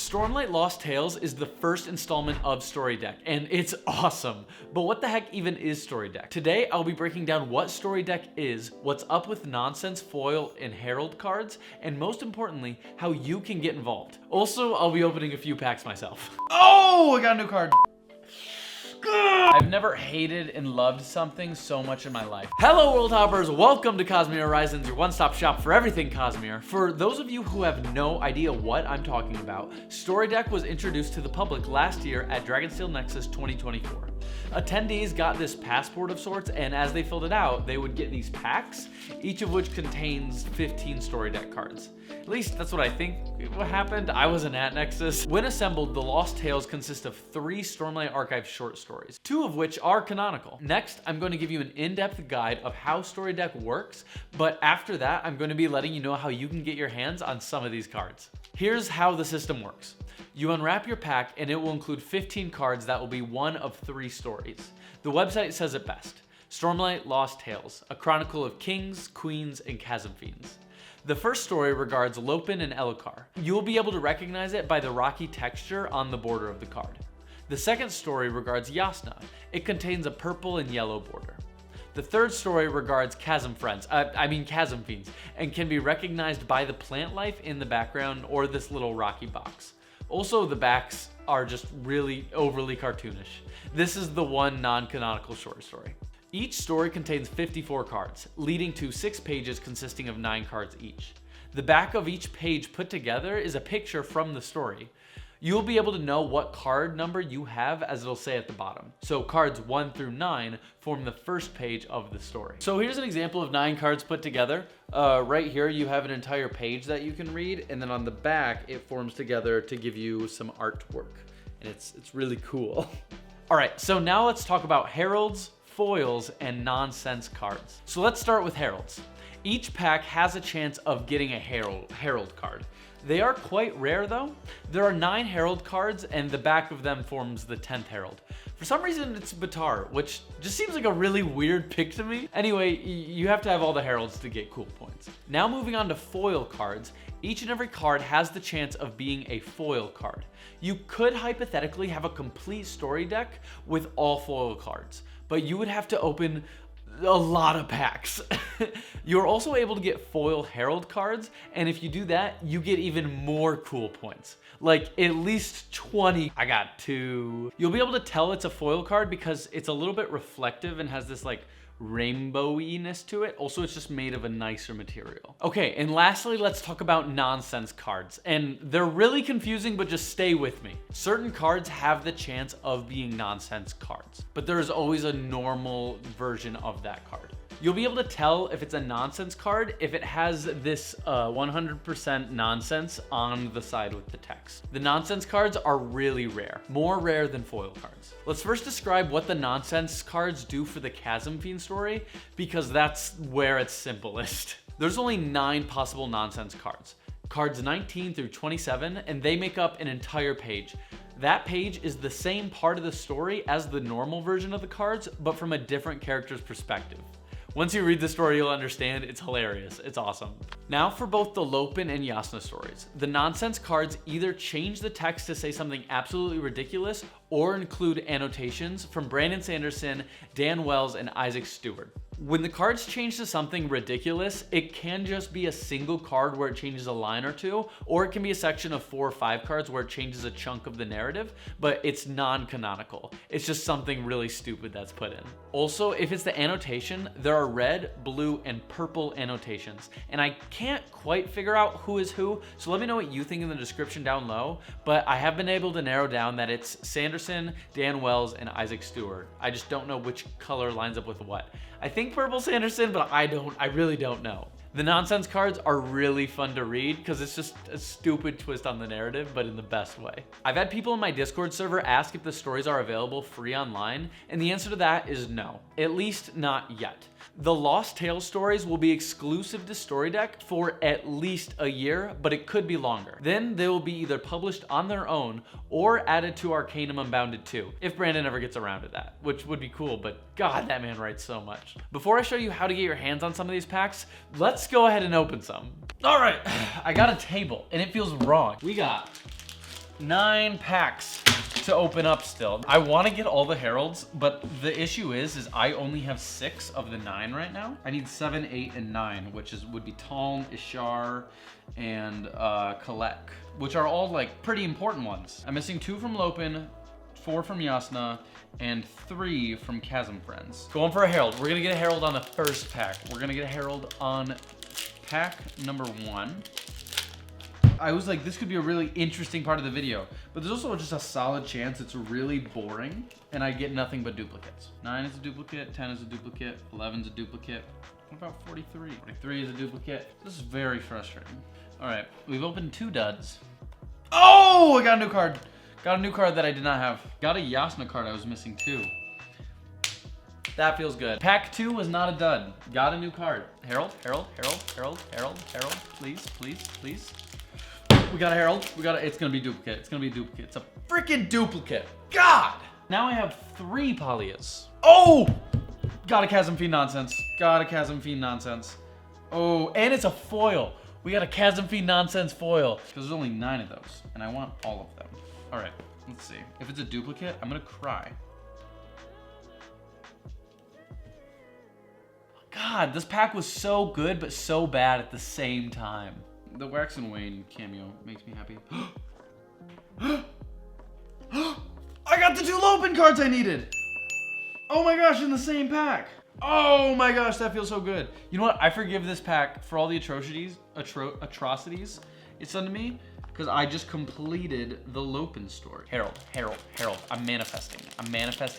Stormlight Lost Tales is the first installment of Story Deck, and it's awesome. But what the heck even is Story Deck? Today, I'll be breaking down what Story Deck is, what's up with nonsense foil and herald cards, and most importantly, how you can get involved. Also, I'll be opening a few packs myself. Oh, I got a new card. I've never hated and loved something so much in my life. Hello World Hoppers, welcome to Cosmere Horizons, your one-stop shop for everything Cosmere. For those of you who have no idea what I'm talking about, Story Deck was introduced to the public last year at Dragonsteel Nexus 2024. Attendees got this passport of sorts, and as they filled it out, they would get these packs, each of which contains 15 Story Deck cards. At least that's what I think what happened. I wasn't at Nexus. When assembled, the Lost Tales consist of 3 Stormlight Archive short stories, 2 of which are canonical. Next, I'm going to give you an in-depth guide of how Story Deck works, but after that, I'm going to be letting you know how you can get your hands on some of these cards. Here's how the system works. You unwrap your pack and it will include 15 cards that will be one of 3 stories. The website says it best. Stormlight Lost Tales, a chronicle of kings, queens, and chasm fiends. The first story regards Lopen and Elokar. You will be able to recognize it by the rocky texture on the border of the card. The second story regards Yasna. It contains a purple and yellow border. The third story regards chasm fiends, and can be recognized by the plant life in the background or this little rocky box. Also, the backs are just really overly cartoonish. This is the one non-canonical short story. Each story contains 54 cards, leading to 6 pages consisting of 9 cards each. The back of each page put together is a picture from the story. You'll be able to know what card number you have as it'll say at the bottom. So cards 1 through 9 form the first page of the story. So here's an example of 9 cards put together. Right here you have an entire page that you can read, and then on the back it forms together to give you some artwork. And it's really cool. All right, so now let's talk about heralds, foils, and nonsense cards. So let's start with heralds. Each pack has a chance of getting a herald card. They are quite rare though. There are 9 herald cards and the back of them forms the 10th herald. For some reason it's Batar, which just seems like a really weird pick to me. Anyway, you have to have all the heralds to get cool points. Now moving on to foil cards, each and every card has the chance of being a foil card. You could hypothetically have a complete story deck with all foil cards, but you would have to open a lot of packs. You're also able to get foil herald cards, and if you do that, you get even more cool points. Like at least 20. I got 2. You'll be able to tell it's a foil card because it's a little bit reflective and has this like rainbow-iness to it. Also, it's just made of a nicer material. Okay, and lastly, let's talk about nonsense cards. And they're really confusing, but just stay with me. Certain cards have the chance of being nonsense cards, but there's always a normal version of that card. You'll be able to tell if it's a nonsense card if it has this 100% nonsense on the side with the text. The nonsense cards are really rare, more rare than foil cards. Let's first describe what the nonsense cards do for the Chasm Fiend story, because that's where it's simplest. There's only 9 possible nonsense cards. Cards 19 through 27, and they make up an entire page. That page is the same part of the story as the normal version of the cards, but from a different character's perspective. Once you read the story, you'll understand. It's hilarious. It's awesome. Now for both the Lopen and Yasna stories. The nonsense cards either change the text to say something absolutely ridiculous or include annotations from Brandon Sanderson, Dan Wells, and Isaac Stewart. When the cards change to something ridiculous, it can just be a single card where it changes a line or 2, or it can be a section of 4 or 5 cards where it changes a chunk of the narrative, but it's non-canonical. It's just something really stupid that's put in. Also, if it's the annotation, there are red, blue, and purple annotations, and I can't quite figure out who is who, so let me know what you think in the description down low, but I have been able to narrow down that it's Sanderson, Dan Wells, and Isaac Stewart. I just don't know which color lines up with what. I think purple Sanderson, but I really don't know. The nonsense cards are really fun to read because it's just a stupid twist on the narrative, but in the best way. I've had people in my Discord server ask if the stories are available free online, and the answer to that is no, at least not yet. The Lost Tales stories will be exclusive to Story Deck for at least a year, but it could be longer. Then they will be either published on their own or added to Arcanum Unbounded 2, if Brandon ever gets around to that, which would be cool, but God, that man writes so much. Before I show you how to get your hands on some of these packs, let's go ahead and open some. All right, I got a table, and it feels wrong. We got 9 packs to open up still. I want to get all the Heralds, but the issue is I only have 6 of the 9 right now. I need 7, 8, and 9, which would be Taln, Ishar, and Kalek, which are all like pretty important ones. I'm missing 2 from Lopin, 4 from Yasna, and 3 from Chasm Friends. Going for a Herald. We're gonna get a Herald on the first pack. We're gonna get a Herald on pack number 1. I was like, this could be a really interesting part of the video, but there's also just a solid chance it's really boring and I get nothing but duplicates. 9 is a duplicate, 10 is a duplicate, 11 is a duplicate. What about 43? 43 is a duplicate. This is very frustrating. All right, we've opened 2 duds. Oh, I got a new card. Got a new card that I did not have. Got a Yasna card I was missing too. That feels good. Pack 2 was not a dud. Got a new card. Herald, Herald, Herald, Herald, Herald, Herald. Please, please, please. We got a Herald. It's gonna be duplicate. It's gonna be duplicate. It's a freaking duplicate. God! Now I have 3 Polyas. Oh! Got a Chasm Fiend nonsense. Got a Chasm Fiend nonsense. Oh, and it's a foil. We got a Chasm Fiend nonsense foil. Because there's only 9 of those, and I want all of them. All right, let's see. If it's a duplicate, I'm gonna cry. God, this pack was so good, but so bad at the same time. The Wax and Wayne cameo makes me happy. I got the 2 Lopin cards I needed. Oh my gosh, in the same pack. Oh my gosh, that feels so good. You know what? I forgive this pack for all the atrocities it's done to me, because I just completed the Lopin story. Herald, Herald, Herald. I'm manifesting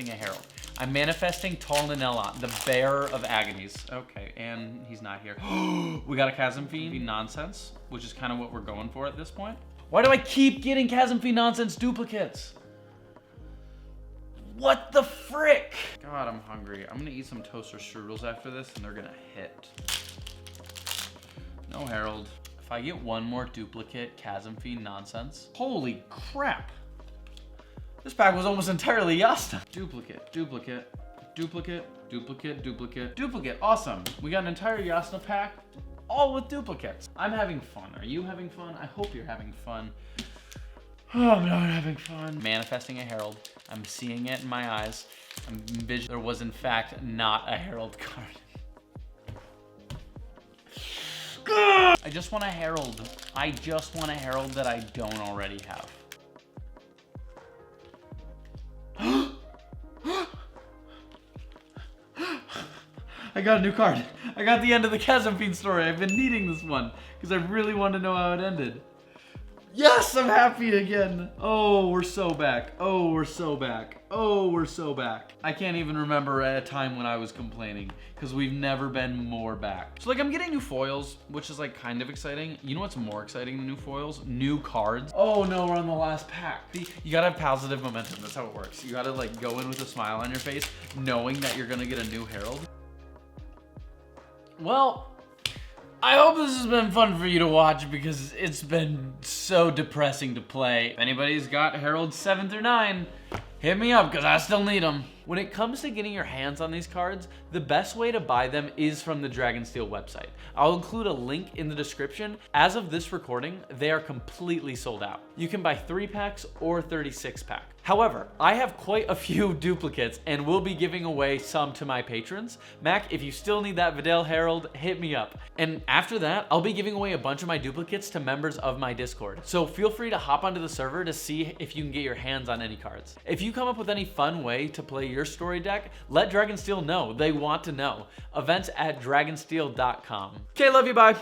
a Herald. I'm manifesting Taln and Elon, the bearer of agonies. Okay, and he's not here. We got a Chasm Fiend nonsense, which is kind of what we're going for at this point. Why do I keep getting Chasm Fiend nonsense duplicates? What the frick? God, I'm hungry. I'm gonna eat some toaster strudels after this and they're gonna hit. No Herald. If I get one more duplicate Chasm Fiend nonsense, holy crap. This pack was almost entirely Yasna. Duplicate, duplicate, duplicate, duplicate, duplicate, duplicate. Awesome. We got an entire Yasna pack, all with duplicates. I'm having fun. Are you having fun? I hope you're having fun. Oh, I'm not having fun. Manifesting a Herald. I'm seeing it in my eyes. I'm envisioning there was in fact not a Herald card. I just want a Herald. I just want a Herald that I don't already have. I got a new card. I got the end of the Chasm Fiend story. I've been needing this one because I really want to know how it ended. Yes, I'm happy again. Oh, we're so back. Oh, we're so back. Oh, we're so back. I can't even remember a time when I was complaining because we've never been more back. So like I'm getting new foils, which is like kind of exciting. You know what's more exciting than new foils? New cards. Oh no, we're on the last pack. See, you gotta have positive momentum. That's how it works. You gotta like go in with a smile on your face, knowing that you're gonna get a new Herald. Well, I hope this has been fun for you to watch because it's been so depressing to play. If anybody's got Heralds 7 through 9, hit me up because I still need them. When it comes to getting your hands on these cards, the best way to buy them is from the Dragonsteel website. I'll include a link in the description. As of this recording, they are completely sold out. You can buy 3 packs or 36 pack. However, I have quite a few duplicates and will be giving away some to my patrons. Mac, if you still need that Videl Herald, hit me up. And after that, I'll be giving away a bunch of my duplicates to members of my Discord. So feel free to hop onto the server to see if you can get your hands on any cards. If you come up with any fun way to play your story deck, let Dragonsteel know. They want to know. Events at dragonsteel.com. Okay, love you, bye.